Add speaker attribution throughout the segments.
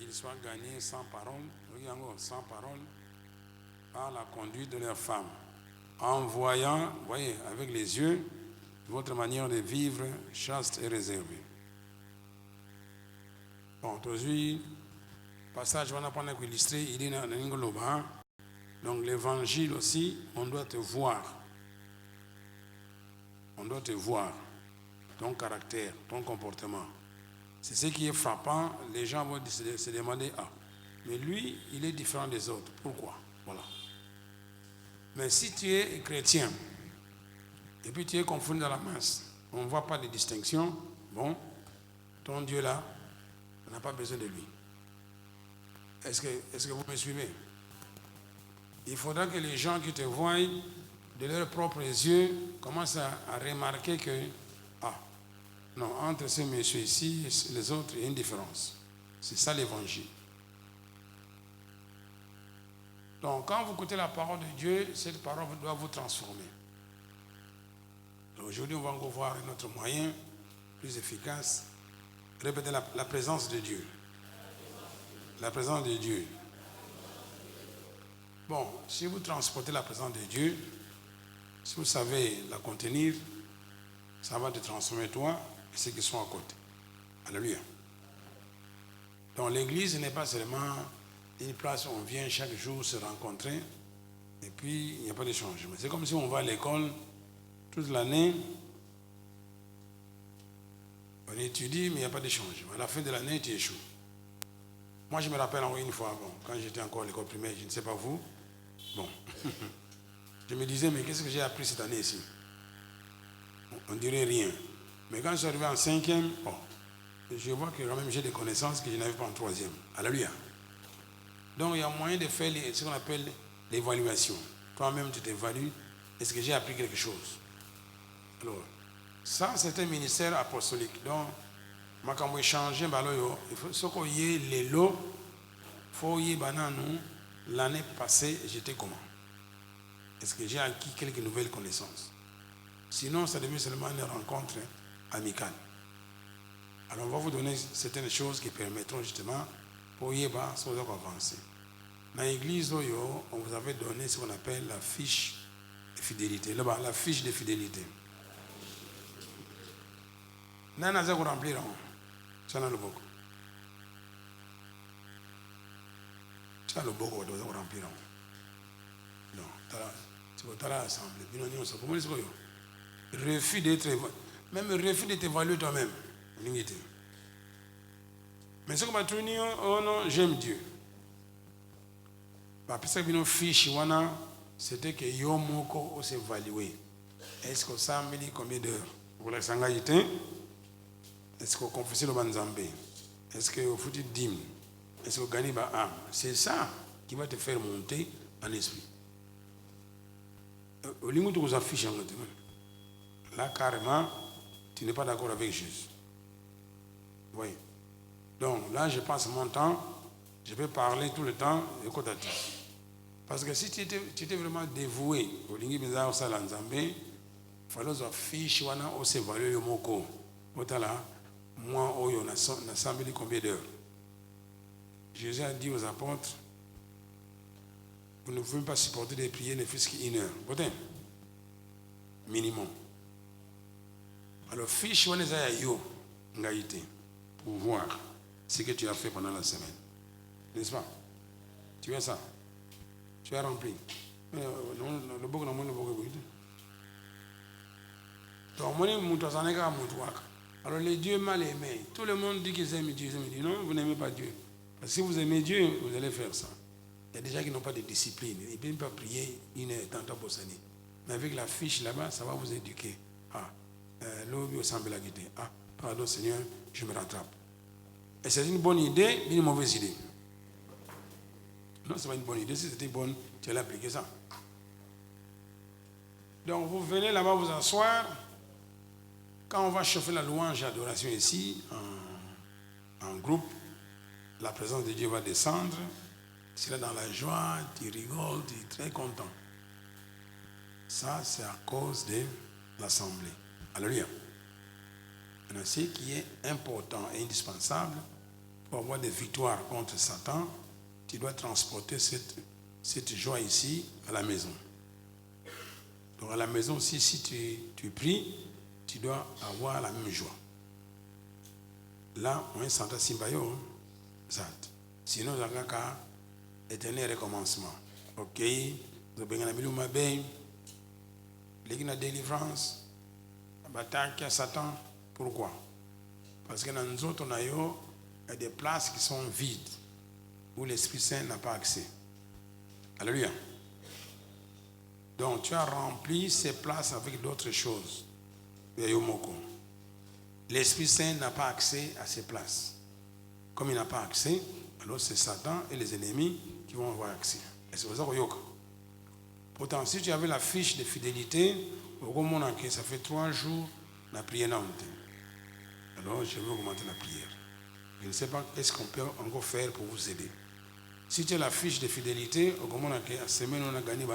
Speaker 1: qu'ils soient gagnés sans parole, sans parole, par la conduite de leurs femmes, en voyant, voyez, avec les yeux, votre manière de vivre chaste et réservée. Bon, aujourd'hui, passage, on a pas illustré, il est dans l'Ingoloba. Donc l'évangile aussi, on doit te voir. On doit te voir, ton caractère, ton comportement. C'est ce qui est frappant. Les gens vont se demander, ah, mais lui, il est différent des autres. Pourquoi? Voilà. Mais si tu es chrétien, et puis tu es confondu dans la masse, on ne voit pas de distinction, bon, ton Dieu là, on n'a pas besoin de lui. Est-ce que vous me suivez? Il faudra que les gens qui te voient de leurs propres yeux commencent à remarquer que, ah, non, entre ces messieurs ici et les autres, il y a une différence. C'est ça l'évangile. Donc, quand vous écoutez la parole de Dieu, cette parole doit vous transformer. Aujourd'hui, on va encore voir un autre moyen plus efficace. Répétez la présence de Dieu. La présence de Dieu. Bon, si vous transportez la présence de Dieu, si vous savez la contenir, ça va te transformer toi et ceux qui sont à côté. Alléluia. Donc l'église n'est pas seulement une place où on vient chaque jour se rencontrer et puis il n'y a pas de changement. C'est comme si on va à l'école toute l'année, on étudie mais il n'y a pas de changement. À la fin de l'année, tu échoues. Moi je me rappelle une fois, bon, quand j'étais encore à l'école primaire, je ne sais pas vous, bon, je me disais mais qu'est-ce que j'ai appris cette année ici? On ne dirait rien. Mais quand je suis arrivé en 5e, bon, je vois que quand même j'ai des connaissances que je n'avais pas en 3e. Alléluia. Donc il y a moyen de faire ce qu'on appelle l'évaluation. Toi-même tu t'évalues. Est-ce que j'ai appris quelque chose? Alors, ça c'est un ministère apostolique. Donc, moi quand je change, il faut qu'on y ait les lots. Il faut y ait l'année passée, j'étais comment? Est-ce que j'ai acquis quelques nouvelles connaissances? Sinon, ça devient seulement une rencontre amicale. Alors, on va vous donner certaines choses qui permettront justement pour y avancer. Dans l'église, on vous avait donné ce qu'on appelle la fiche de fidélité. Là-bas, la fiche de fidélité. Nous allons remplir. Ça n'a le beaucoup. Ça le beaucoup, nous allons remplir. Non, tu vas l'assemblée. Refus d'être évalué. Même refus d'être évalué toi-même. Mais ce que je dis, oh non, j'aime Dieu. Parce que nos fiches, c'était que Yomoko s'est évalué. Est-ce que ça me dit combien d'heures? Vous l'avez s'engager? Est-ce que vous confessez le Banzambé? Est-ce que vous faites dîme? Est-ce que vous gagnez ma âme? C'est ça qui va te faire monter en esprit. Au limite, vous affichez en là, carrément, tu n'es pas d'accord avec Jésus. Oui. Donc, là, je passe mon temps, je vais parler tout le temps, écoute à toi. Parce que si tu étais vraiment dévoué au Lingi Bizarre Salanzambe, il fallait que fiche wana o se value yo moko. Otala, moi, on a samedi combien d'heures? Jésus a dit aux apôtres, vous ne pouvez pas supporter des prières ne fût-ce qu'une heure. Botin, minimum. Alors, fiche wana za yo ngaïté pour voir ce que tu as fait pendant la semaine. N'est-ce pas? Tu as ça? Tu as rempli. Le bouc n'a pas le bouc. Donc, alors les dieux mal aimés, tout le monde dit qu'ils aiment Dieu. Ils aiment Dieu. Non, vous n'aimez pas Dieu. Parce que si vous aimez Dieu, vous allez faire ça. Il y a des gens qui n'ont pas de discipline. Ils ne peuvent pas prier une heure, tant pour s'en. Mais avec la fiche là-bas, ça va vous éduquer. Ah, l'eau au semble la guidée. Ah, pardon Seigneur, je me rattrape. Et c'est une bonne idée, mais une mauvaise idée. Non, ce n'est pas une bonne idée. Si c'était bonne, tu allais appliquer ça. Donc, vous venez là-bas vous asseoir. Quand on va chauffer la louange et l'adoration ici, en groupe, la présence de Dieu va descendre. Tu es dans la joie, tu rigoles, tu es très content. Ça, c'est à cause de l'assemblée. Alléluia. Ce qui est important et indispensable pour avoir des victoires contre Satan, tu dois transporter cette joie ici à la maison. Donc à la maison, si tu pries, tu dois avoir la même joie. Là, on est Santa Simbayo, sinon, on a éternel recommencement. Ok, vous avez un bien, la délivrance, la bataille à Satan. Pourquoi? Parce que dans nous autres, on a il y a des places qui sont vides, où l'Esprit Saint n'a pas accès. Alléluia. Donc, tu as rempli ces places avec d'autres choses. L'Esprit Saint n'a pas accès à ces places. Comme il n'a pas accès, alors c'est Satan et les ennemis qui vont avoir accès. Et c'est pour ça que pourtant, si tu avais la fiche de fidélité, ça fait 3 jours, la prière n'a pas. Alors, je vais augmenter la prière. Je ne sais pas qu'est-ce qu'on peut encore faire pour vous aider. Si tu as la fiche de fidélité, la semaine on a gagné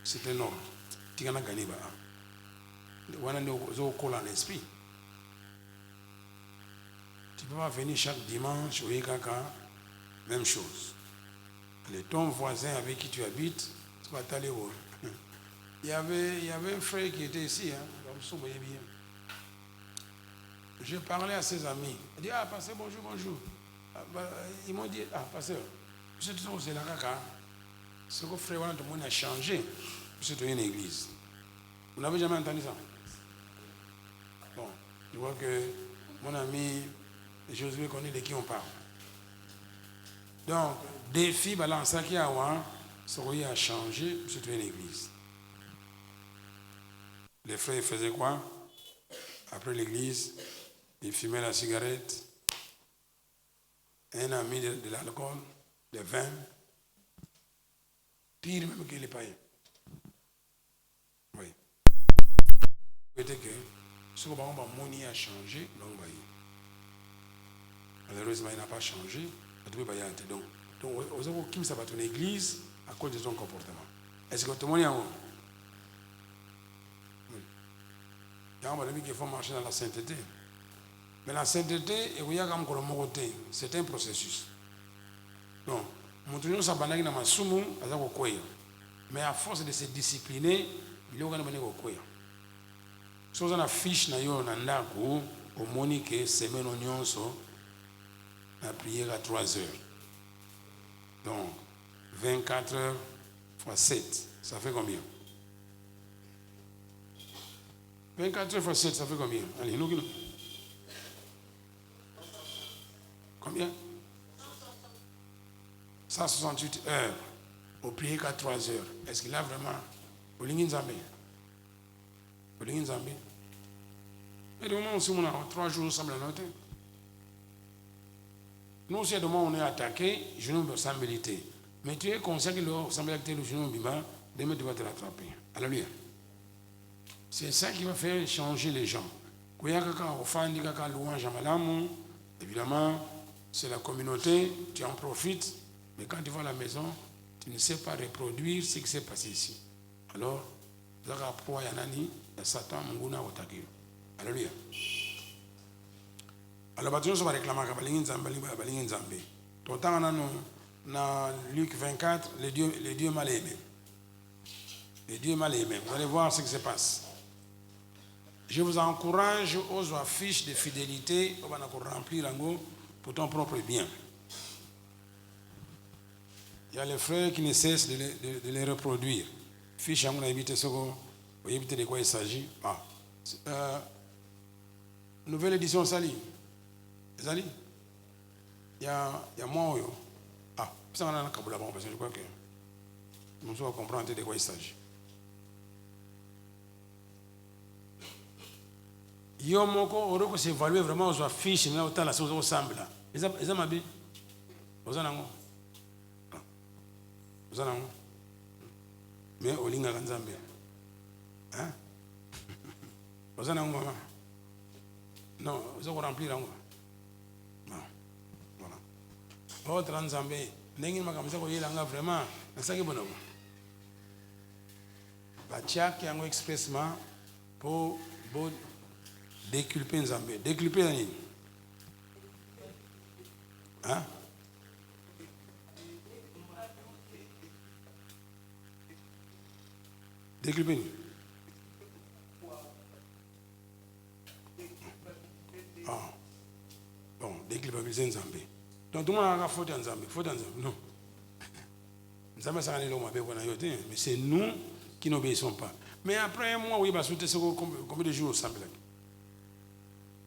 Speaker 1: c'est un ordre. Tu as gagné on a l'esprit. Tu ne peux pas venir chaque dimanche au Yekaka, même chose. Ton voisin avec qui tu habites, tu vas t'aller où? Il y avait un frère qui était ici, je parlais à ses amis. Il dit, pasteur, bonjour. Ils m'ont dit, pasteur, c'est la caca. Ce que frère, tout le monde a changé. C'est une église. Vous n'avez jamais entendu ça? Bon, je vois que mon ami Josué connaît de qui on parle. Donc, défi, balance qui a ce qui a changé, c'est une église. Les frères faisaient quoi? Après l'église, ils fumaient la cigarette, un ami de l'alcool, de vin, pire même que les païens. Oui. Peut-être que ce que mon a changé, donc malheureusement il n'a pas changé, donc aux autres qui ça va ton église à cause de son comportement. Est-ce que tout le monde est en haut? Oui. Il y a un ami qui faut marcher dans la sainteté. Mais la sainteté, c'est un processus. Donc, mais à force de se discipliner, il y a un si on a fiche na yo na ndako au monique semaine nyonso la prière à 3 heures. Donc 24 heures fois 7, ça fait combien? 24 heures fois 7, ça fait combien? Allez, nous. Combien? 168 heures au prier qu'à 3 heures. Est-ce qu'il a vraiment au Lingin-Zambé? Au Lingin-Zambé? Et du moment où on a 3 jours ensemble à noter. Nous aussi, demain on est attaqué, je ne sans militer. Mais tu es conscient que le semblabilité du genou bima, demain tu vas te rattraper. Alléluia. C'est ça qui va faire changer les gens. Évidemment, c'est la communauté, tu en profites, mais quand tu vas à la maison, tu ne sais pas reproduire ce qui s'est passé ici. Alors, Satan, alléluia. Alors, tu vas réclamer que Nzambe. Pourtant, dans Luc 24, les dieux mal aimés. Les dieux mal aimés. Vous allez voir ce qui se passe. Je vous encourage aux affiches de fidélité pour remplir pour ton propre bien. Il y a les frères qui ne cessent de les reproduire. Fiche, on a évité ce vous voyez de quoi il s'agit. Nouvelle édition Sali. Sali. Il y a moi. Ça on a un Kaboula parce que je crois que nous allons comprendre de quoi il s'agit. Yo moko oroko s'évaluer vraiment aux affiches mais autant la chose ensemble là. Ils ont mabi. Ozanango. Ozanango. Mais olinga kanzambe. Hein? Ozanango maman. Non, ils ont rempli là. Non. Voilà. Autre nzambe, nengi makamisa ko yelanga vraiment, nasaki bonobo. Ba tchak yango expressement pour déculper Nzambe. Déculper nani? Hein? Déclipé. Ah. Bon, déclipabiliser Nzambe. Donc tout le monde a faute en Nzambe. Faute en Nzambe. Non. Nzambe ça n'est pas mais c'est nous qui n'obéissons pas. Mais après un mois, oui, bah, combien de jours au Sambe?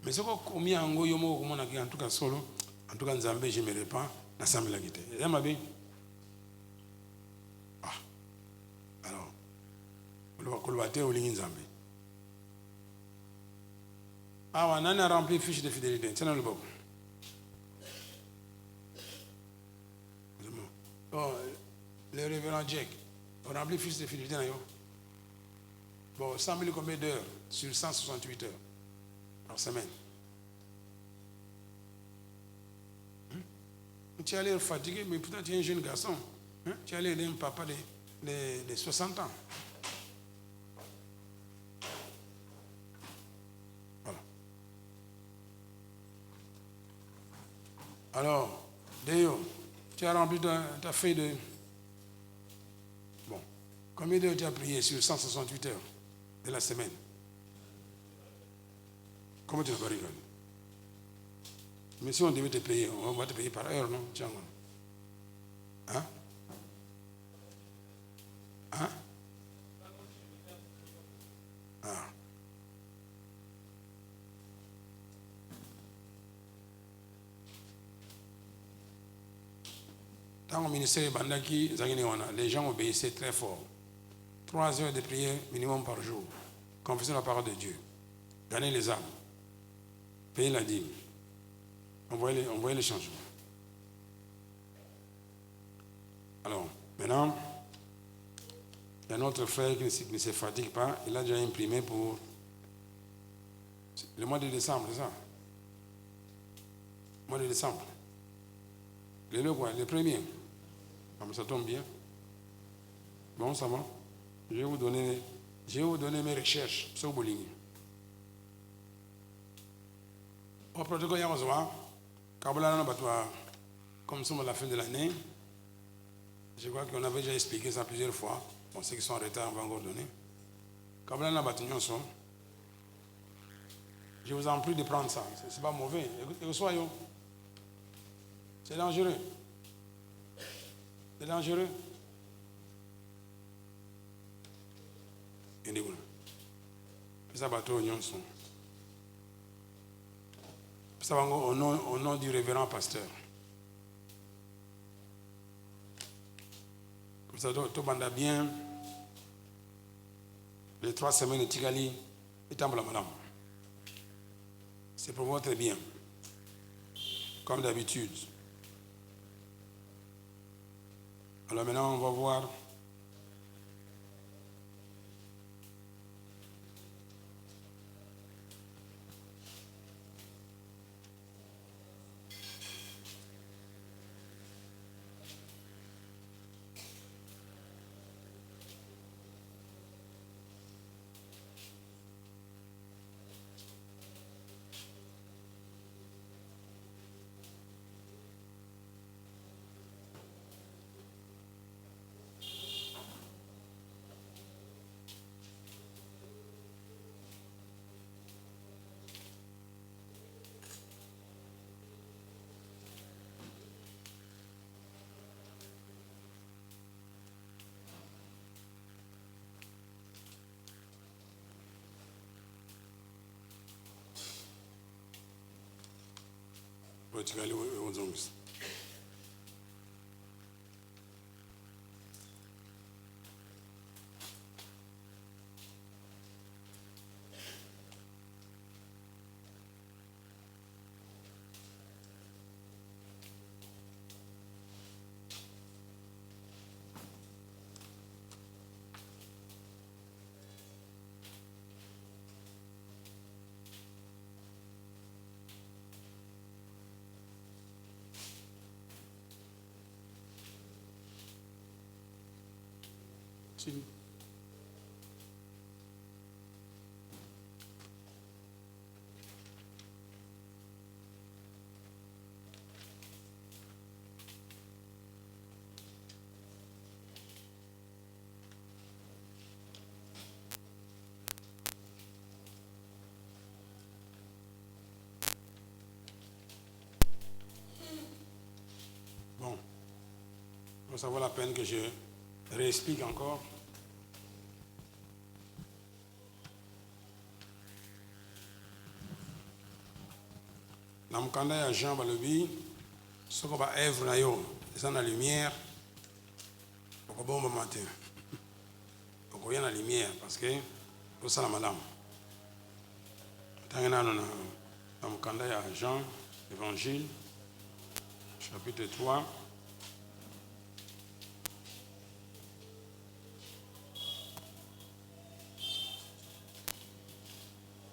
Speaker 1: Mais ce qu'on mis en go yomo comme on a en tout cas solo, en tout cas Nzambe je me répands la Sambe la guité. Et ma bien. Ah. Alors, on va te oublier Nzambe. Ah, on a rempli fiche de fidélité. C'est dans le bon. Bon, le révérend Jack, on remplit fiche de fidélité. Bon, 100 000 combien d'heures sur 168 heures par semaine? Tu as l'air fatigué, mais pourtant tu es un jeune garçon. Hein? Tu as l'air d'un papa de 60 ans. Voilà. Alors, Déo, tu as rempli ta feuille de... Bon, combien d'heures tu as prié sur 168 heures de la semaine? Comment tu ne pas rigoler? Mais si on devait te payer, on va te payer par heure, non? Hein? Hein? Ah. Dans le ministère Bandaki, les gens obéissaient très fort. 3 heures de prière minimum par jour. Confesser la parole de Dieu. Gagner les âmes. Payer la dîme. On voyait les changements. Alors, maintenant, il y a notre frère qui ne se fatigue pas. Il a déjà imprimé pour le mois de décembre, c'est ça? Le mois de décembre. Le premier. Ah, mais ça tombe bien. Bon, ça va. Je vais vous donner mes recherches sur Bouligny. Au protocole, il y a un comme nous sommes à la fin de l'année, je crois qu'on avait déjà expliqué ça plusieurs fois. Bon, ceux qui sont en retard, on va encore donner. Je vous en prie de prendre ça. Ce n'est pas mauvais. C'est dangereux. C'est dangereux. Ça va tout au nom du révérend pasteur. Comme ça, tout banda bien. Les 3 semaines de Tigali et Tambla Madame. C'est pour votre bien. Comme d'habitude. Alors maintenant, on va voir. Portugal aux ongles. Si. que ça vaut la peine que je réexplique encore. Dans le candidat Jean Balobi, ce qu'on va œuvre c'est la lumière. Pour bon matin. Pour qu'il y ait la lumière, parce que c'est ça la madame. Dans le candidat Jean, Évangile, chapitre 3.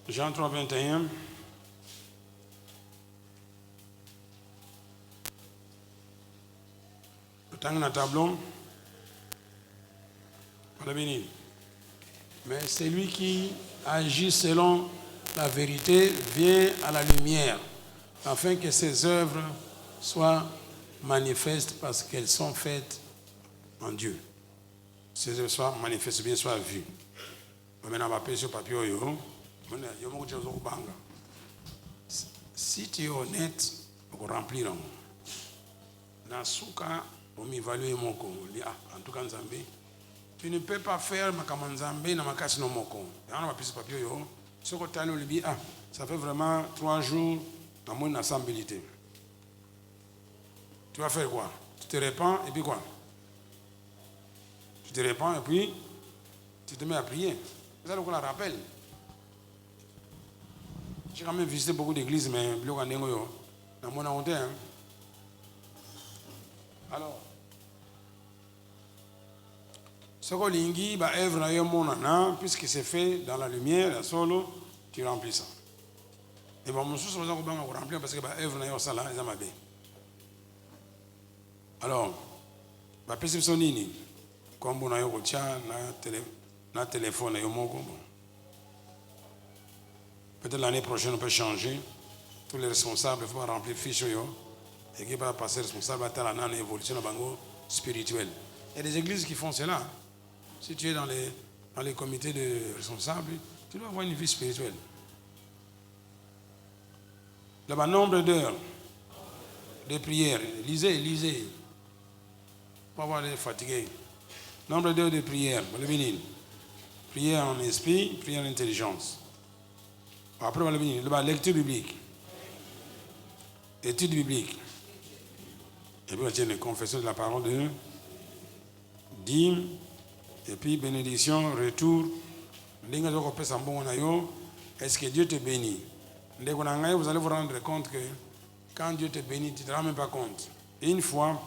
Speaker 1: Jean 3, 21. Dans le tableau, mais celui qui agit selon la vérité vient à la lumière, afin que ses œuvres soient manifestes parce qu'elles sont faites en Dieu. Ses œuvres soient manifestes, bien soient vues. Maintenant, on va passer sur papier. Si tu es honnête, pour remplir un Nasuka, pour m'évaluer mon con. En tout cas, Nzambé, tu ne peux pas faire ma kamanzambé na makasi no moko. Et on va passer sur papier. Ce que tu as dit, ça fait vraiment 3 jours dans mon assemblée. Tu vas faire quoi? Tu te répands et puis quoi? Tu te répands et puis tu te mets à prier. C'est ça qu'on la rappelle. J'ai quand même visité beaucoup d'églises, mais dans mon honte. Alors, ce que l'ingi va œuvre na monana, puisque c'est fait dans la lumière, la solo, tu remplis ça. Et bon, mon souci, c'est qu'on va remplir parce que va œuvre na ça là, ils ont bien. Alors, va perception nini, comme on a eu na téléphone na moko. Peut-être l'année prochaine on peut changer. Tous les responsables vont remplir fiche et qui va passer responsable à une évolution spirituelle. Il y a des églises qui font cela. Si tu es dans les comités de responsables, tu dois avoir une vie spirituelle. Le nombre d'heures de prière, lisez. Pour avoir les fatigués. Nombre d'heures de prière, prière en esprit, prière en intelligence. Après, la lecture biblique, étude biblique. Et puis, on tient les confessions de la parole de dîme, et puis bénédiction, retour. Est-ce que Dieu te bénit? Vous allez vous rendre compte que quand Dieu te bénit, tu ne te rends même pas compte. Et une fois,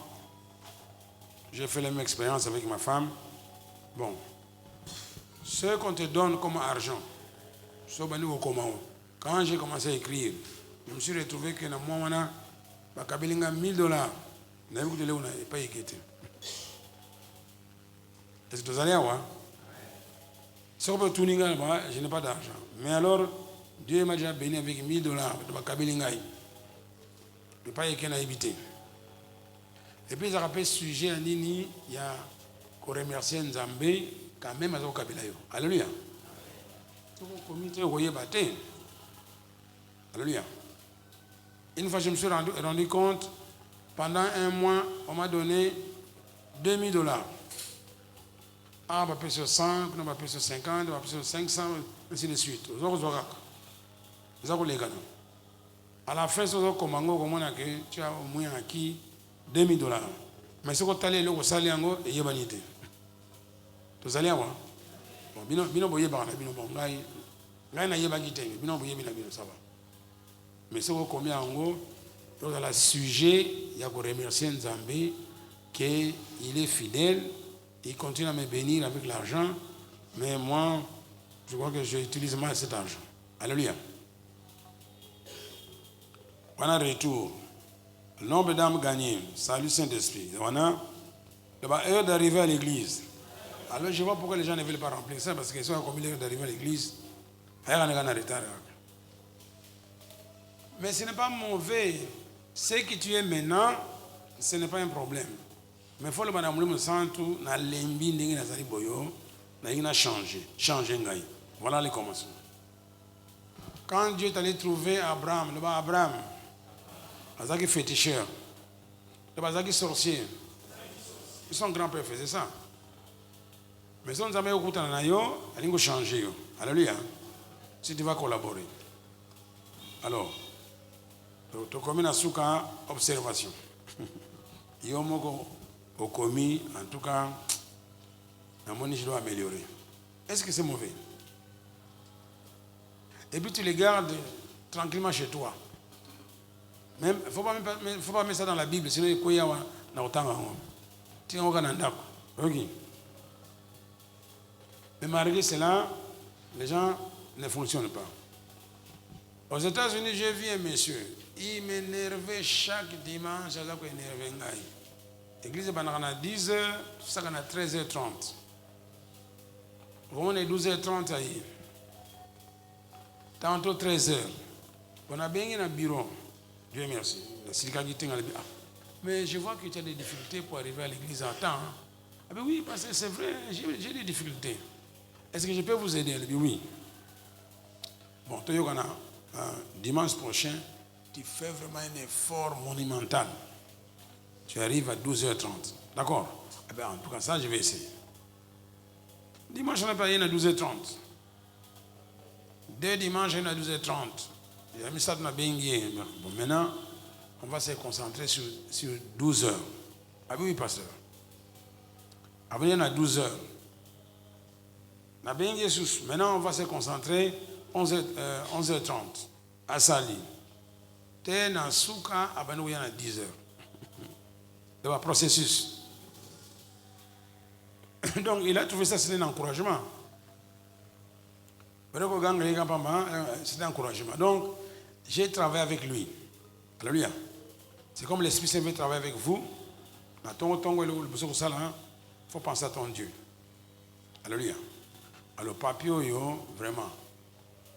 Speaker 1: j'ai fait la même expérience avec ma femme. Bon, ce qu'on te donne comme argent, quand j'ai commencé à écrire, je me suis retrouvé que dans mon moment, $1000. Je n'ai pas écrit. Est-ce que vous allez voir? Si on peut tout je n'ai pas d'argent. Mais alors, Dieu m'a déjà béni avec $1000. Je ne peux pas écrire à éviter. Et puis, ça rappelle ce sujet à Nini, il y a qu'on remercie Nzambé quand même à Kabila. Alléluia. Alléluia. Une fois, je me suis rendu compte, pendant un mois, on m'a donné $2000. Ah, on va payer sur 100, on va payer sur 50, on va payer sur 500, ainsi de suite. À la fin, tu as au moins acquis $2000. Mais ce que tu as dit, c'est que tu as dit, tu as dit, mais ce que combien en gros, dans le sujet, il y a que remercier Nzambé qu'il est fidèle, il continue à me bénir avec l'argent, mais moi, je crois que j'utilise mal cet argent. Alléluia. On a un retour. Le nombre d'âmes gagnées. Salut Saint-Esprit. On a l'heure d'arriver à l'église. Alors je vois pourquoi les gens ne veulent pas remplir ça, parce qu'ils sont à combien d'heures d'arriver à l'église. Il y a un retard. Mais ce n'est pas mauvais. Ce que tu es maintenant, ce n'est pas un problème. Mais il faut le madame santu na lembi ndenge na zali boyo na ina changer ngai. Voilà les commencements. Quand Dieu t'allait trouver Abraham, le bas Abraham, azaki féticheur, le bas azaki sorcier. Son grand-père faisait ça. Mais si on a mis il faut changer. Alléluia. Si tu vas collaborer. Alors, tu commis une observation. Il y a un commis, en tout cas, je dois améliorer. Est-ce que c'est mauvais? Et puis tu les gardes tranquillement chez toi. Il ne faut pas mettre ça dans la Bible, sinon il y a tu as ok. Mais malgré cela, les gens ne fonctionnent pas. Aux États-Unis, j'ai vu un monsieur, il m'énervait chaque dimanche, l'église est à 10h, ça à 13h30. On est 12h30 ailleurs. Tantôt 13h. On a bien un bureau. Dieu merci. Mais je vois que tu as des difficultés pour arriver à l'église en temps. Ah ben oui, parce que c'est vrai, j'ai des difficultés. Est-ce que je peux vous aider? Elle dit oui. Bon, dimanche prochain, tu fais vraiment un effort monumental. Tu arrives à 12h30. D'accord? Eh bien, en tout cas, ça, je vais essayer. Dimanche, on a payé à 12h30. Dès dimanche, on est à 12h30. Il a mis ça dans la bingue. Bon, maintenant, on va se concentrer sur 12h. Ah oui, pasteur. Après, il y a 12h. Maintenant, on va se concentrer 11h30 à Sali. T'es dans Souka, à 10h. C'est un processus. Donc, il a trouvé ça, c'était un encouragement. C'était un encouragement. Donc, j'ai travaillé avec lui. Alléluia. C'est comme l'Esprit Saint veut travailler avec vous. Il faut penser à ton Dieu. Alléluia. Alors, papio, vraiment.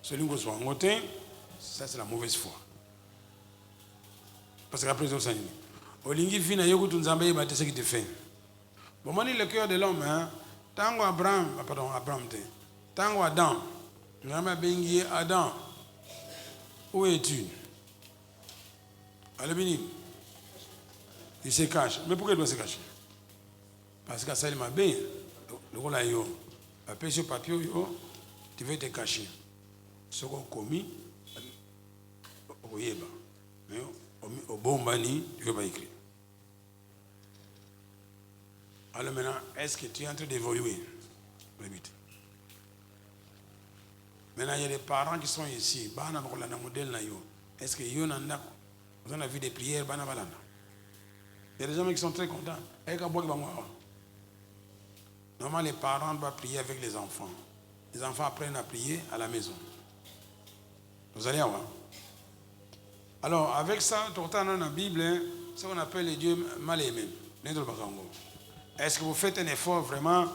Speaker 1: Celui qui soit en ça c'est la mauvaise foi. Parce qu'après, c'est ça. Olingi fina yoku tunzamba yi batese qui te fait. Bon, moi, le cœur de l'homme, tango Abraham, tango Adam, nous Adam, où es-tu? Allez, béni. Il se cache. Mais pourquoi il doit se cacher? Parce que ça, il m'a bien. Le rôle là, après ce papier, tu veux te cacher. Ce qu'on a commis, mais au bon bani, tu ne veux pas écrire. Alors maintenant, est-ce que tu es en train d'évoluer? Maintenant, il y a des parents qui sont ici. Est-ce que vous avez vu des prières? Il y a des gens qui sont très contents. Normalement, les parents doivent prier avec les enfants. Les enfants apprennent à prier à la maison. Vous allez voir. Alors, avec ça, dans la Bible, c'est ce qu'on appelle les dieux mal aimés. Est-ce que vous faites un effort vraiment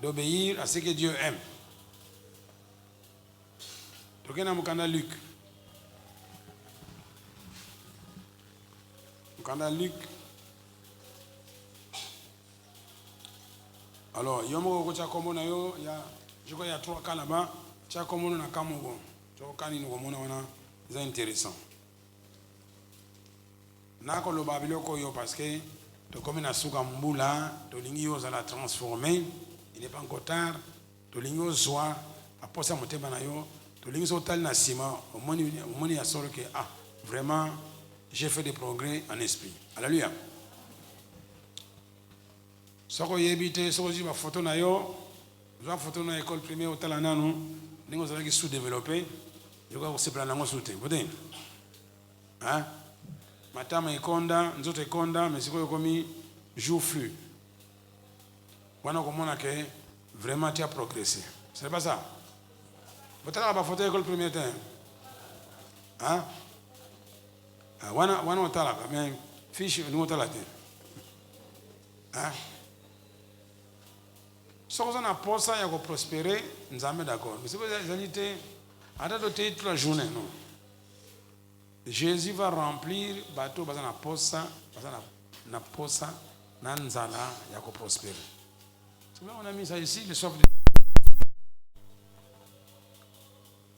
Speaker 1: d'obéir à ce que Dieu aime? Luc. Luc. Alors, je crois qu'il y a 3 cas là-bas. C'est intéressant. Parce que comme il a transformé, il n'est pas encore tard. Vraiment, j'ai fait des progrès en esprit. Alléluia. Si vous avez une photo dans l'école primaire, vous avez sous-développé. Vous avez sous-développé. Matama ekonda, nzoto ekonda, mais c'est comme jour flux. Voilà comment on a que vraiment tu as progressé. Ce n'est pas ça. Vous avez la photo de l'école primaire. Hein? Wana otala, mais fiche, nous otala. Hein? Si vous avez un poste, il y a prospérer, nous sommes d'accord. Mais si vous avez toute la journée, non. Jésus va remplir bateau dans la posa, na posa, na nzala, il y a prospérer. On a mis ça ici, le soif de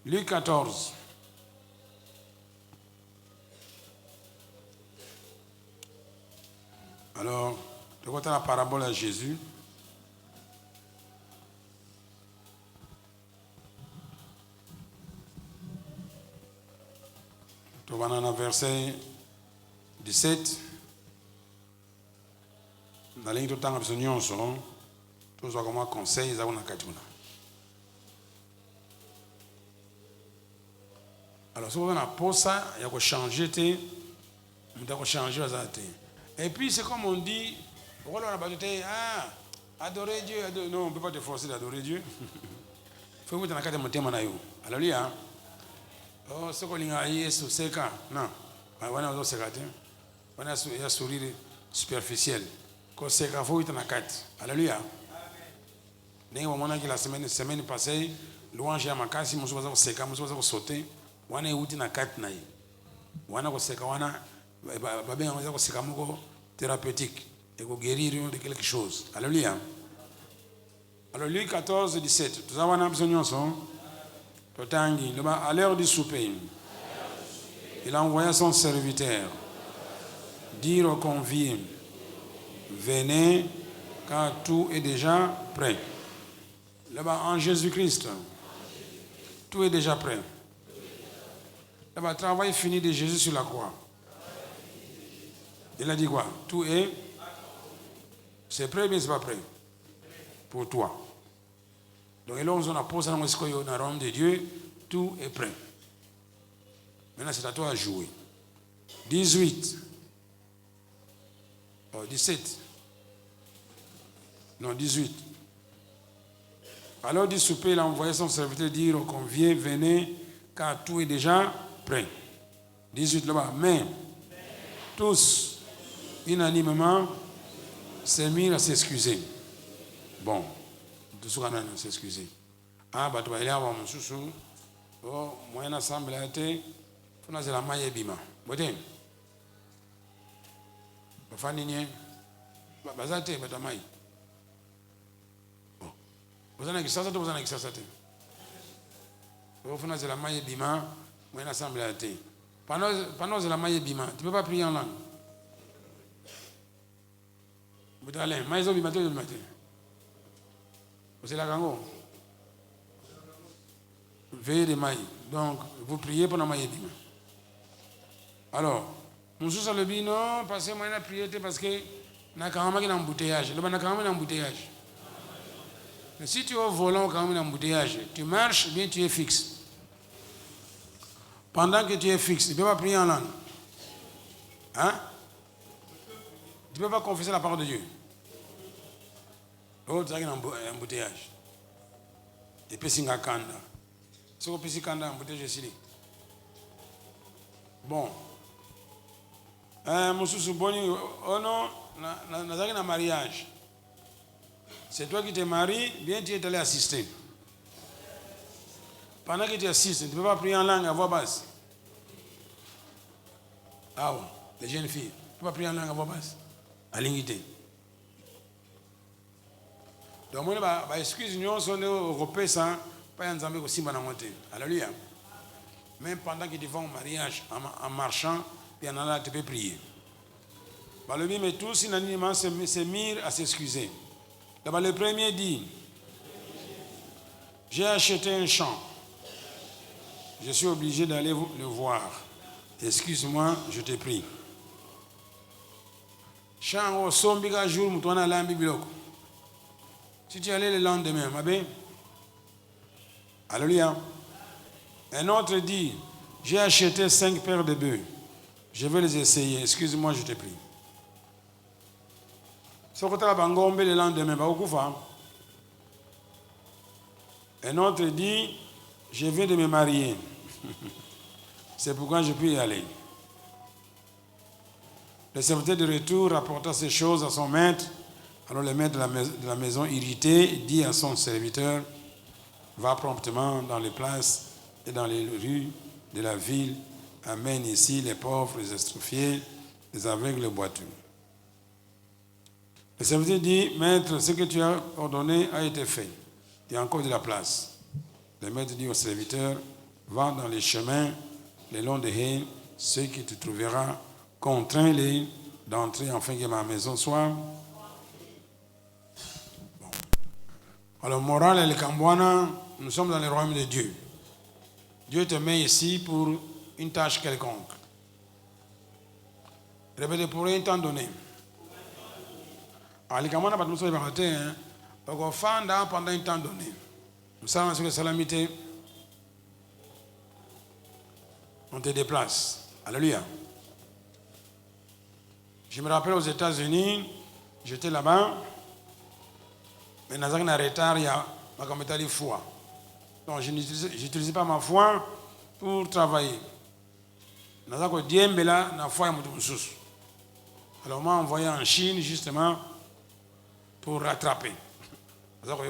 Speaker 1: Luc 14. Alors, De côté la parabole à Jésus. Tu vas dans le verset 17. Dans la ligne de temps, tu vas comme conseil, ça va dans Katuna. Alors, si vous avez un poste, ça, il y a changer, il y a changer. Et puis, c'est comme on dit, adorer Dieu, non, on ne peut pas te forcer d'adorer Dieu. Il faut que tu aies un thème. Alléluia. Oh, c'est qu'on a eu ce séquent. Non, on a un séquent. On a un sourire superficiel. Quand c'est qu'il faut que tu aies un carte. Alléluia. La semaine passée, louange à ma casse, je suis séquent, je suis sauté. On a eu une carte. On a un séquent, on a un séquent thérapeutique. Et pour guérir de quelque chose. Alléluia. Alors, Luc 14, 17. Tout ça, on a besoin de à l'heure du souper, il a envoyé son serviteur dire aux convives, venez, car tout est déjà prêt. Là-bas, en Jésus-Christ, tout est déjà prêt. Là-bas, travail fini de Jésus sur la croix. Il a dit quoi? Tout est. C'est prêt, mais ce n'est pas prêt. Pour toi. Donc, là, on a posé dans le royaume de Dieu, tout est prêt. Maintenant, c'est à toi à jouer. 18. Oh, 17. Non, 18. Alors, du souper, il a envoyé son serviteur dire aux conviés, venez, car tout est déjà prêt. 18 là-bas. Mais, tous, unanimement, s'est mis à s'excuser. Bon, tout ce qu'on a à s'excuser. Ah, bah, tu vas aller avoir mon chouchou. Oh, moi, un assemblée a été. Il faut que la maille bima. Vous voyez? Vous faites une. Vous avez été, maille. Bon. Vous avez ça, vous avez ça. Vous faites la maille bima. Moi, un assemblée a été. Pendant la maille bima, tu ne peux pas prier en langue. Vous allez, maïso bima, tu le matin. Vous êtes là, Gango? Veillez de maïs. Donc, vous priez pendant maïs bima. Alors, nous sommes le bino, parce que moi, je prié parce que nous avons un embouteillage. Nous avons un embouteillage. Mais si tu es au volant, quand même un embouteillage, tu marches, bien tu es fixe. Pendant que tu es fixe, tu ne peux pas prier en langue. Hein? Tu ne peux pas confesser la parole de Dieu. Oh, tu as un embouteillage. Et puis, c'est un kanda. Si vous avez un embouteillage, c'est bon. Monsieur Boni, oh non, nous avons un mariage. C'est toi qui te maries, bien tu es allé assister. Pendant que tu assistes, tu ne peux pas prier en langue à voix basse. Ah ouais, les jeunes filles, tu ne peux pas prier en langue à voix basse. À l'unité. Donc, moi, excuse-nous, si on est européen, ça, pas un zambé aussi, alléluia. Même pendant que tu vas au mariage, en marchant, puis en allant, tu peux prier. Le bien, mais tous, unanimement, se mirent à s'excuser. D'abord, le premier dit, j'ai acheté un champ. Je suis obligé d'aller le voir. Excuse-moi, je te prie. Champ au sombiga jour, moutouna lambi biloko. Si tu allais le lendemain, ma bien. Alléluia. Un autre dit, j'ai acheté 5 paires de bœufs. Je vais les essayer. Excuse-moi, je te prie. Ce que tu as le lendemain, un autre dit, je viens de me marier. C'est pourquoi je peux y aller. Le serviteur de retour rapporta ces choses à son maître. Alors le maître de la maison, irrité, dit à son serviteur, va promptement dans les places et dans les rues de la ville, amène ici les pauvres, les estropiés, les aveugles, les boiteux. Le serviteur dit, maître, ce que tu as ordonné a été fait. Il y a encore de la place. Le maître dit au serviteur, va dans les chemins, le long des haies, ceux qui te trouveront, contrains-les d'entrer afin que ma maison soit Alors, moral et le Cambouana, nous sommes dans le royaume de Dieu. Dieu te met ici pour une tâche quelconque. Répétez, pour un temps donné. Alors, le Cambouana, pas tout ça, il va rater. Donc, pendant un temps donné. Nous savons ce que salamité. On te déplace. Alléluia. Je me rappelle aux États-Unis, j'étais là-bas, mais dans un retard, il y a ma foi. Donc je n'utilisais pas ma foi pour travailler. Dans un diembe là, na foi ya mutu mususu. Alors on m'a envoyé en Chine justement pour rattraper. Donc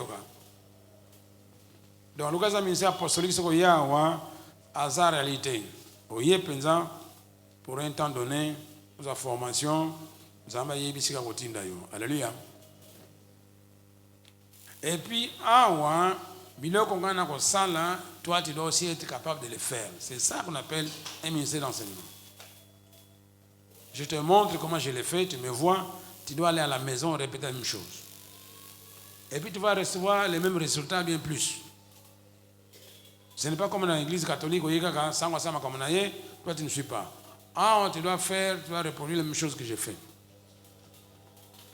Speaker 1: le cas du ministère apostolique c'est qu'il y a une réalité. Il y a pour un temps donné, pour la formation, nous avons eu ici alléluia. Et puis, toi, tu dois aussi être capable de le faire. C'est ça qu'on appelle un ministère d'enseignement. Je te montre comment je le fais, tu me vois, tu dois aller à la maison répéter la même chose. Et puis, tu vas recevoir les mêmes résultats, bien plus. Ce n'est pas comme dans l'église catholique, toi, tu ne suis pas. Tu dois faire, tu dois reproduire la même chose que j'ai fait.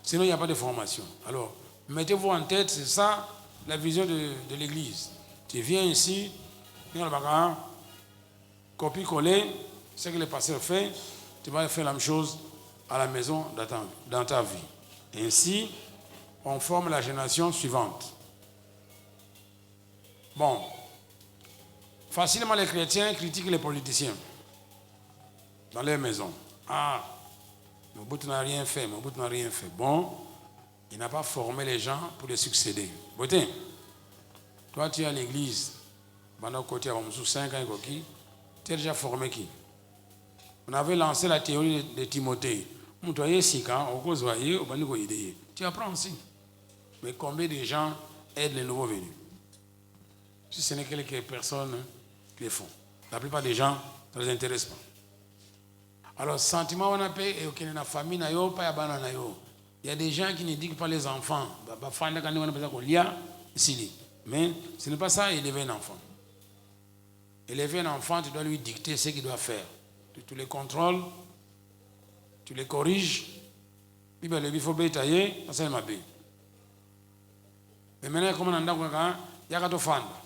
Speaker 1: Sinon, il n'y a pas de formation. Alors, mettez-vous en tête, c'est ça la vision de l'église. Tu viens ici, copie-coller, ce que le pasteur fait, tu vas faire la même chose à la maison dans ta vie. Et ainsi, on forme la génération suivante. Bon, facilement les chrétiens critiquent les politiciens dans leur maison. Mobutu n'a rien fait, Mobutu n'a rien fait. Bon, il n'a pas formé les gens pour les succéder. Beauté, toi tu es à l'église, pendant côté à 5 ans, tu as déjà formé qui? On avait lancé la théorie de Timothée. Tu apprends aussi. Mais combien de gens aident les nouveaux venus? Si ce n'est que quelques personnes qui le font. La plupart des gens, ça ne les intéresse pas. Alors, sentiment, on a payé, et la famille, il y a des gens qui n'éduquent pas les enfants. Mais ce n'est pas ça, élever un enfant. Élever un enfant, tu dois lui dicter ce qu'il doit faire. Tu les contrôles, tu les corriges. Puis il faut bétailler, ça c'est ma bé. Mais maintenant, comme on a dit, il y a un fanda.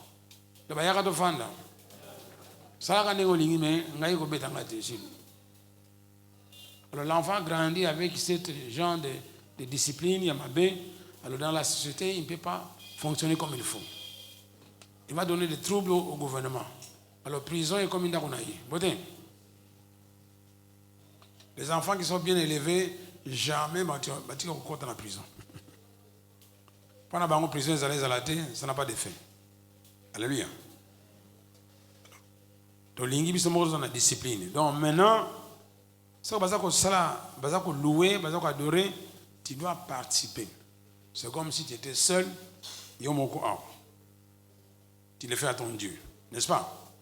Speaker 1: Il y a un fanda. Ça, c'est un mais alors l'enfant grandit avec ce genre de discipline, Yamabé. Alors dans la société, il ne peut pas fonctionner comme il faut. Il va donner des troubles au gouvernement. Alors prison est comme une dagonaïe. Les enfants qui sont bien élevés, jamais bâti au côté dans la prison. Pendant que la prison est allée, ça n'a pas d'effet. Alléluia. Donc l'ingi est dans la discipline. Donc maintenant, si tu louer, adorer, tu dois participer. C'est comme si tu étais seul, tu le fais à ton Dieu, n'est-ce pas?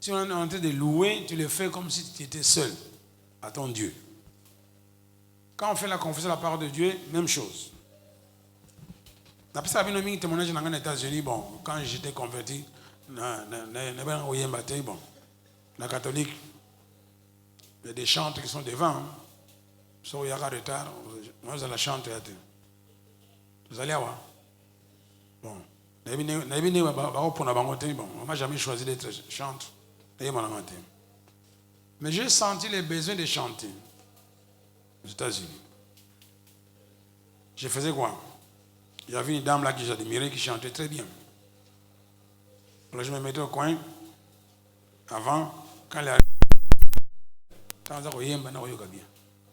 Speaker 1: Si on est en train de louer, tu le fais comme si tu étais seul à ton Dieu. Quand on fait la confession de la parole de Dieu, même chose. D'après ça, il y a un témoignage dans les États-Unis, bon, quand j'étais converti, bon, la catholique, il y a des chantres qui sont devant. Si il y a un retard, moi je la chante. Vous allez voir. Bon. On ne m'a jamais choisi d'être chanteur. Mais j'ai senti le besoin de chanter aux États-Unis. Je faisais quoi? Il y avait une dame là que j'admirais qui chantait très bien. Alors je me mettais au coin. Avant, quand elle arrive,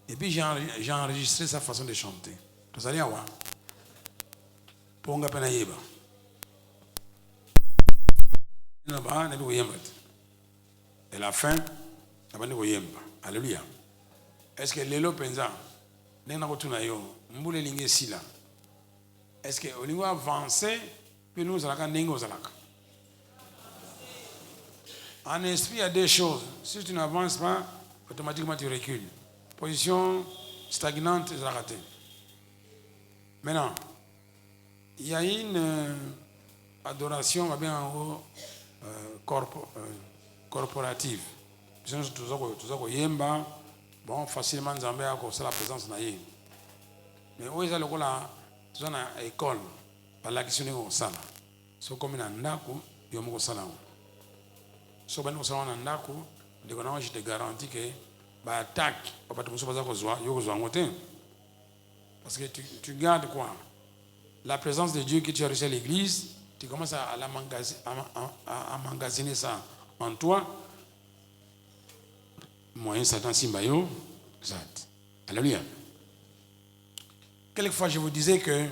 Speaker 1: et puis j'ai enregistré sa façon de chanter. Vous allez voir. Ponga penayeba. Et la fin, alléluia. Est-ce que l'élo penza, est-ce que au niveau avancé, puis nous allons en esprit, il y a deux choses. Si tu n'avances pas, automatiquement tu recules. Position stagnante, tu as raté. Maintenant, il y a une adoration bien en haut corporative. Tout yemba, bon, facilement Nzambe a la présence na ye. Mais où est-ce que là, tu as une école, par la question de sala. So comme na ndako, yo mo sala. So ben ko sala na ndako, de kona je te garantis que ba attaque, pas tout ça ko zwa, yo ko zwa ngote. Parce que tu gardes quoi? La présence de Dieu que tu as reçue à l'église, tu commences à emmagasiner ça en toi. Moyen Satan Simbayo, exact. Alléluia. Quelquefois, je vous disais que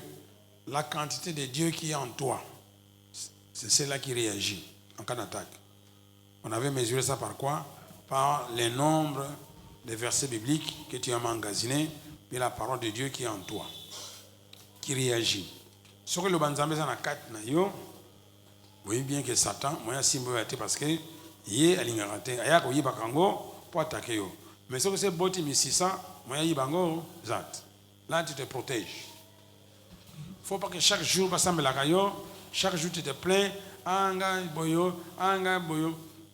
Speaker 1: la quantité de Dieu qui est en toi, c'est celle-là qui réagit en cas d'attaque. On avait mesuré ça par quoi? Par le nombre de versets bibliques que tu as emmagasinés, et la parole de Dieu qui est en toi, qui réagit. Ce que le banzambe ça na 4 na yo, vous voyez bien que Satan, moi simbo été parce que yé alingaraté, aya ko yiba kango pour attaquer yo. Mais ce que c'est boti misisa, moi yiba ngo zat. Là tu te protèges. Faut pas que chaque jour passe la kayo, chaque jour tu te plains, anga boyo.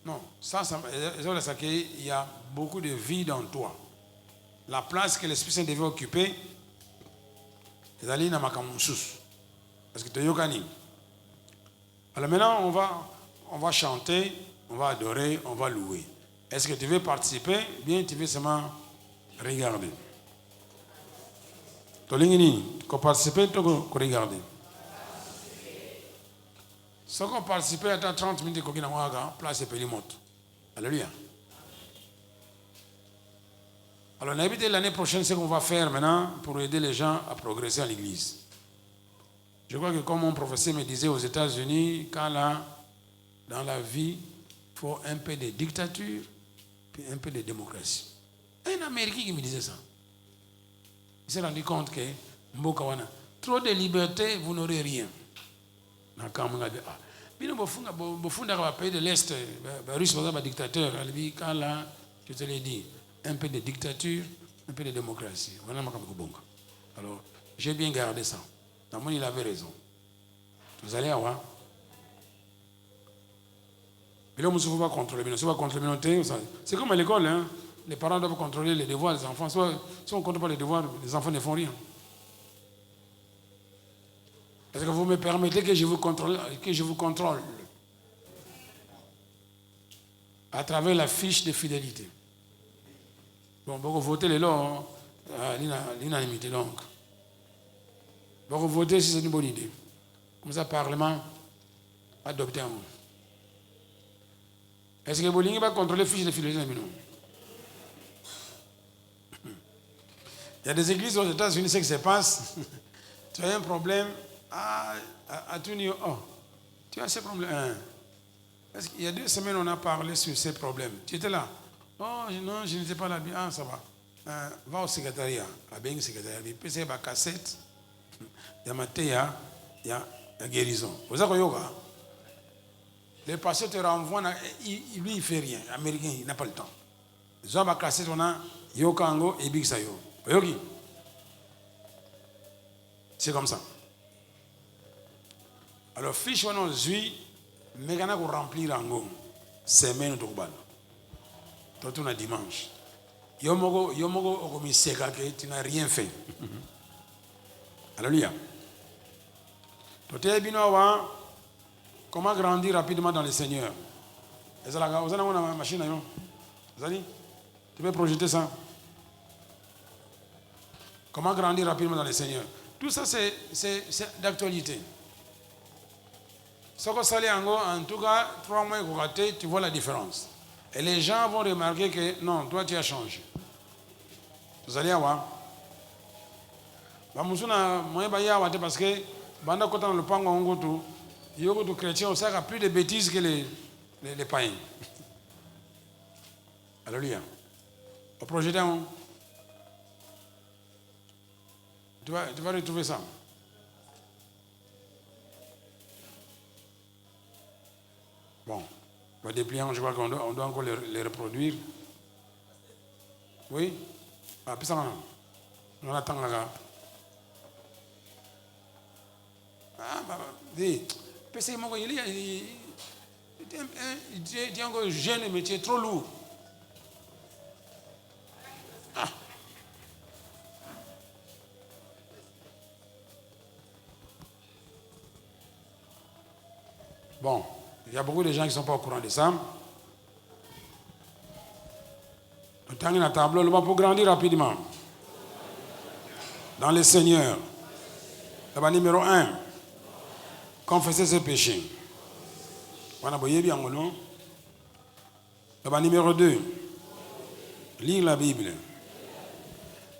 Speaker 1: Non, ça il y a beaucoup de vide en toi. La place que l'Esprit Saint devait occuper, c'est d'aller dans ma camussus. Parce que tu es yokani. Alors maintenant, on va chanter, on va adorer, on va louer. Est-ce que tu veux participer? Bien, tu veux seulement regarder. Tu veux participer, tu veux regarder. Si on participe à 30 minutes, tu as place et périmètre. Alléluia. Alors, on a évité l'année prochaine ce qu'on va faire maintenant pour aider les gens à progresser à l'église. Je crois que comme mon professeur me disait aux États-Unis, quand là, dans la vie, il faut un peu de dictature, puis un peu de démocratie. Un Américain qui me disait ça. Il s'est rendu compte que trop de liberté, vous n'aurez rien. Quand pays de l'Est, Russe, un dictateur, quand là, je te l'ai dit, un peu de dictature, un peu de démocratie. Alors, j'ai bien gardé ça. Dans il avait raison. Vous allez avoir. Mais là, on ne peut pas contrôler. C'est comme à l'école. Hein? Les parents doivent contrôler les devoirs des enfants. Si on ne contrôle pas les devoirs, les enfants ne font rien. Est-ce que vous me permettez que je vous contrôle à travers la fiche de fidélité? Bon, vous votez les lois à l'unanimité donc. Vous votez si c'est une bonne idée. Comme ça, le Parlement adopte un mot. Est-ce que Bolingi va contrôler les fiches de fidélité? Il y a des églises aux États-Unis, ce qui se passe. Tu as un problème. À tout niveau. Oh, tu as ce problème. Parce qu'il y a 2 semaines, on a parlé sur ces problèmes. Tu étais là? Oh, non, je n'étais pas là. Ah, ça va. Va au secrétariat. À bien secrétariat. Il peut y avoir cassette. Il y a guérison. Vous avez yoga. Le pasteur te renvoie, lui, il ne fait rien. L'Américain, il n'a pas le temps. Les hommes à cassette, on a yokango et big sayo. Yogi. C'est comme ça. Alors, fiche, on a zui, mais on a remplir en go. Semaine au Toubal. Tout on a dimanche. Yomogo, okomi seka que tu n'as rien fait. Alléluia. Comment grandir rapidement dans le Seigneur? Vous avez une machine, tu peux projeter ça? Comment grandir rapidement dans le Seigneur? Tout ça, c'est d'actualité. En tout cas, 3 mois, tu vois la différence. Et les gens vont remarquer que non, toi, tu as changé. Vous allez avoir. Parce que pendant que le pango les chrétiens ont plus de bêtises que les païens. Alléluia. Au projet d'un, tu vas retrouver ça. Bon, les dépliants, je crois qu'on doit encore les reproduire. Oui? Ah, puis ça, on attend là. tu es encore jeune, mais tu es trop lourd. Ah. Bon, il y a beaucoup de gens qui ne sont pas au courant de ça. Le temps est à tableau, le pour grandir rapidement. Dans le Seigneur. Là-bas, numéro 1. Confesser ses péchés. Là-bas, numéro 2. Lire la Bible.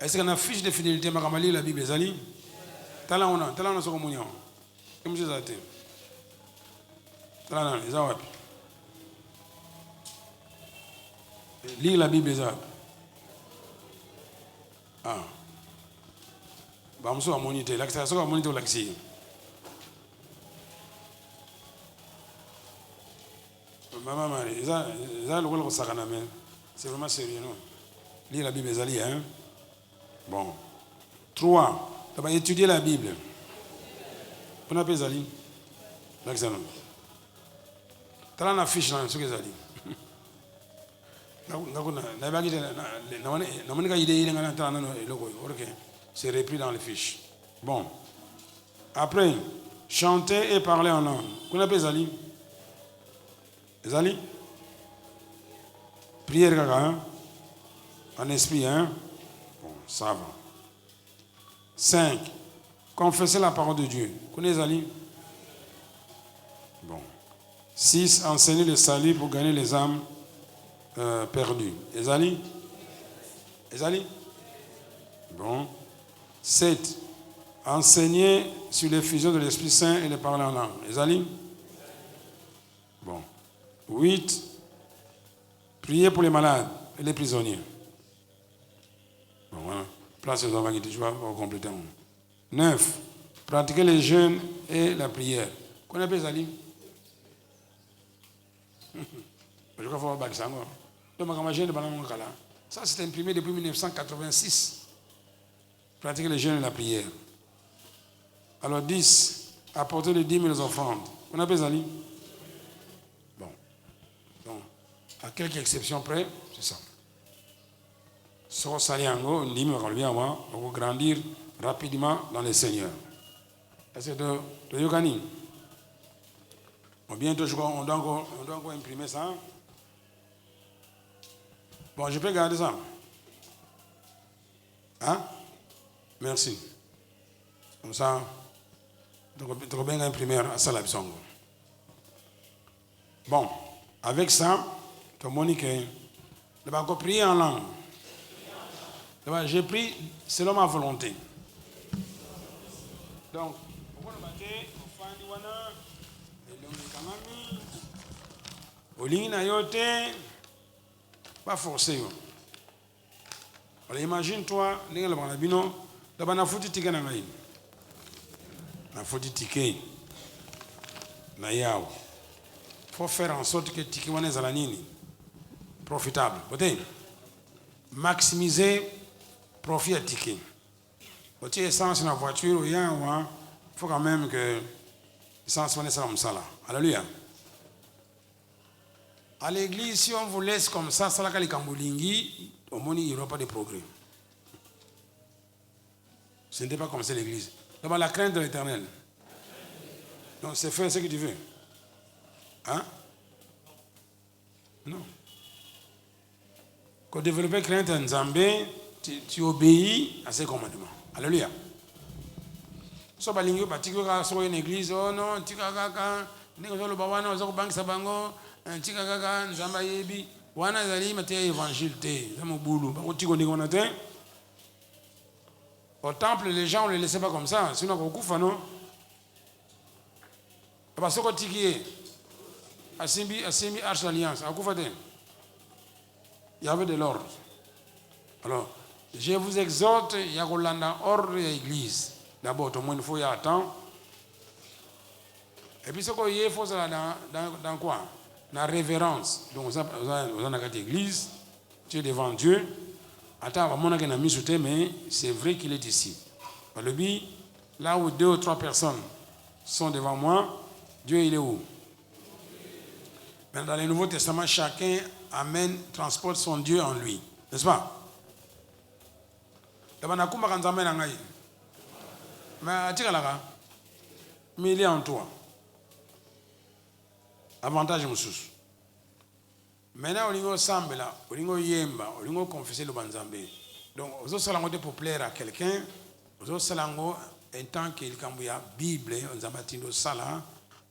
Speaker 1: Est-ce qu'on a fiche de fidélité, mais lire la Bible, Zali? T'as on a sa communion. Comme je disais. T'as là, les Arabes. Lire la Bible, les Arabes. Ah. Bah, je suis à moniter. Là, c'est à moniter au laxi. Maman, c'est vraiment sérieux, non? Lire la Bible, Zali, hein? Bon. 3. Tu vas étudier la Bible. On appelle Zali. L'examen. Tu as une affiche là, ce que Zali. C'est repris dans les fiches. Bon. Après, chanter et parler en langue. Qu'on appelle Zali? Zali? Prière, caca, hein? En esprit, hein? Bon, ça va. 5. Confesser la parole de Dieu. Connais Zali? Bon. 6. Enseigner le salut pour gagner les âmes perdues. Ezali? Ezali? Bon. 7. Enseigner sur l'effusion de l'Esprit Saint et les paroles en langue. Ezali? Bon. 8. Prier pour les malades et les prisonniers. Bon, voilà. Place les enfants qui te jouent pour compléter. 9. Pratiquer les jeûnes et la prière. Qu'on appelle Ezali? Je crois qu'il faut avoir ça. Ça, c'est imprimé depuis 1986. Pratiquer les jeûnes et la prière. Alors 10. Apporter les dîmes et les offrandes. On appelle Zali? Bon. Donc, à quelques exceptions près, c'est ça. Sur Saliango, on dit, on va grandir rapidement dans le Seigneur. Est-ce que de Yogani? Bon, bientôt, on doit encore imprimer ça. Bon, je peux garder ça. Hein? Merci. Comme ça, tu peux bien imprimer à ça la bisongo. Bon, avec ça, tu as Monique, tu vas encore prier en langue. J'ai pris selon ma volonté. Donc, pas forcé. Alors imagine-toi, d'abord na foutu ticket na ngai. Na foutu ticket. Na yao. Faut faire en sorte que ticket wana ezala nini profitable. Bote maximiser profit à ticket. Bote essence na voiture il faut quand même que essence wana ça msala. Alléluia. À l'église, si on vous laisse comme ça, ça la kambulingi, au moins il n'y aura pas de progrès. Ce n'était pas comme ça l'église. D'abord la crainte de l'Éternel. Donc c'est faire ce que tu veux. Hein? Non. Quand tu développes crainte en Zambé, tu obéis à ses commandements. Alléluia. So balingi batiko ka so une église, oh non, tikaka, ndeko lo bawana ozo bangisa bango. Tikaka nzamba yebi wana zali mate évangile te zamobulu ba otiko ndiko na te. Au temple les gens on les laissait pas comme ça sinon kokufa non ba soko tikié asimbi arche alliance akufa te. Il y avait de l'ordre. Alors je vous exhorte il y a kolanda ordre de l'église. D'abord tout le monde faut y attendre. Et puis ce qu'on y faut ça dans quoi? La révérence. Donc, vous avez une église, tu es devant Dieu. Attends, mais c'est vrai qu'il est ici. Le but, là où 2 ou 3 personnes sont devant moi. Dieu, il est où? Mais dans le Nouveau Testament, chacun transporte son Dieu en lui. N'est-ce pas? Mais il est en toi. Avantage Moussous. Maintenant, on semble là, on yemba, on confesser le banzambe. Donc, aux autres salango pour plaire à quelqu'un, aux autres salango, en tant qu'il y a Bible, on zamatindo sala,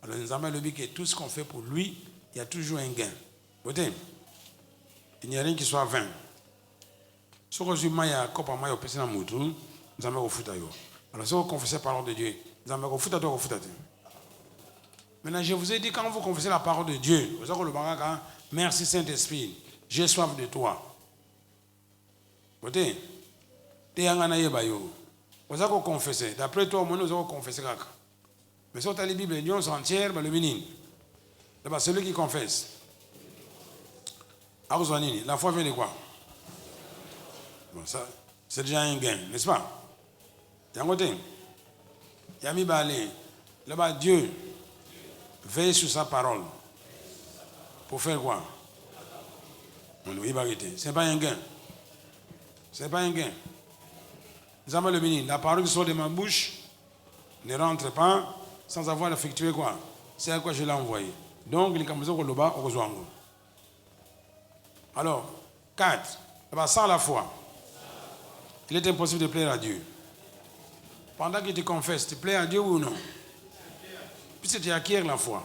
Speaker 1: alors on zamatindo le but que tout ce qu'on fait pour lui, il y a toujours un gain. Voyez, il n'y a rien qui soit vain. Ce que je mets à copa mayo personne à moutou, nous allons au foot. Alors, si vous confessez la parole de Dieu, nous allons au foot à toi, au foot à toi. Maintenant, je vous ai dit, quand vous confessez la parole de Dieu, vous avez le baraka, merci Saint-Esprit, j'ai soif de toi. Vous voyez, vous avez confessé. D'après toi, nous avons confessé. Mais si vous avez la Bible, l'Union entière, le bénin. Celui qui confesse. La foi vient de quoi? Bon, ça, c'est déjà un gain, n'est-ce pas? Yami Balé, là-bas, Dieu veille sur sa parole. Pour faire quoi? C'est pas un gain. C'est pas un gain. Le béni, la parole qui sort de ma bouche ne rentre pas sans avoir effectué quoi? C'est à quoi je l'ai envoyé. Donc, il est au alors, 4. Sans la foi, il est impossible de plaire à Dieu. Pendant que tu confesses, tu plais à Dieu ou non? Puisque tu acquiers la foi.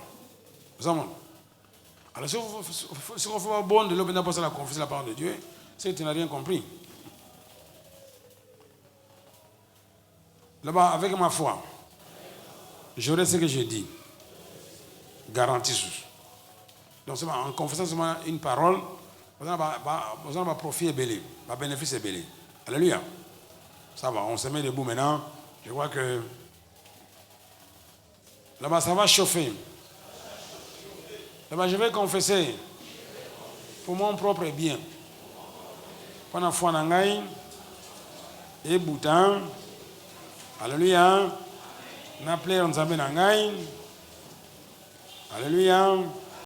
Speaker 1: Alors, si on fait bon de l'obéir pour la confesser la parole de Dieu, c'est que tu n'as rien compris. Là-bas, avec ma foi, j'aurai ce que je dis. Garantie. Donc, en confessant seulement une parole, vous avez un profit belé, un bénéfice belé. Alléluia. Ça va, on se met debout maintenant. Je vois que là-bas, ça va chauffer. Là-bas, je vais confesser pour mon propre bien. Pendant la foi nangai et boutin. Alléluia. Na plaire en Zambé nangai. Alléluia.